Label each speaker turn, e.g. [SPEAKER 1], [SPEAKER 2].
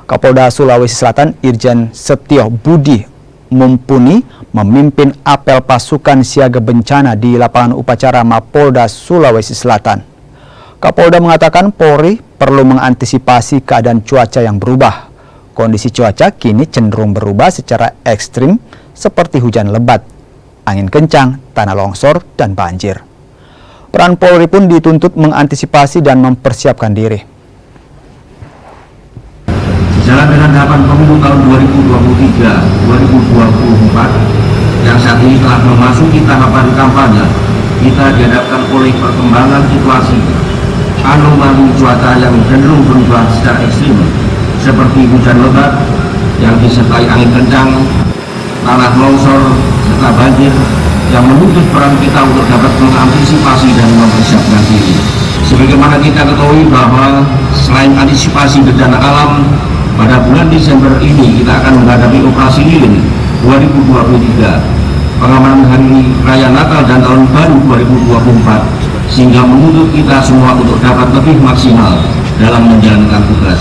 [SPEAKER 1] Kapolda Sulawesi Selatan Irjen Setio Budi Mumpuni memimpin apel pasukan siaga bencana di lapangan upacara Mapolda Sulawesi Selatan. Kapolda mengatakan Polri perlu mengantisipasi keadaan cuaca yang berubah. Kondisi cuaca kini cenderung berubah secara ekstrim seperti hujan lebat, angin kencang, tanah longsor, dan banjir. Peran Polri pun dituntut mengantisipasi dan mempersiapkan diri.
[SPEAKER 2] Sejalan dengan tahapan pemilu tahun 2023-2024 yang saat ini telah memasuki tahapan kampanye, kita dihadapkan oleh perkembangan situasi anomali cuaca yang cenderung berubah secara ekstrim, seperti hujan lebat yang disertai angin kencang, tanah longsor, serta banjir, yang menuntut peran kita untuk dapat mengantisipasi dan mempersiapkan diri. Sebagaimana kita ketahui bahwa selain antisipasi bencana alam, pada bulan Desember ini kita akan menghadapi operasi lilin 2023, pengamanan hari raya Natal dan tahun baru 2024, sehingga menuntut kita semua untuk dapat lebih maksimal dalam menjalankan tugas.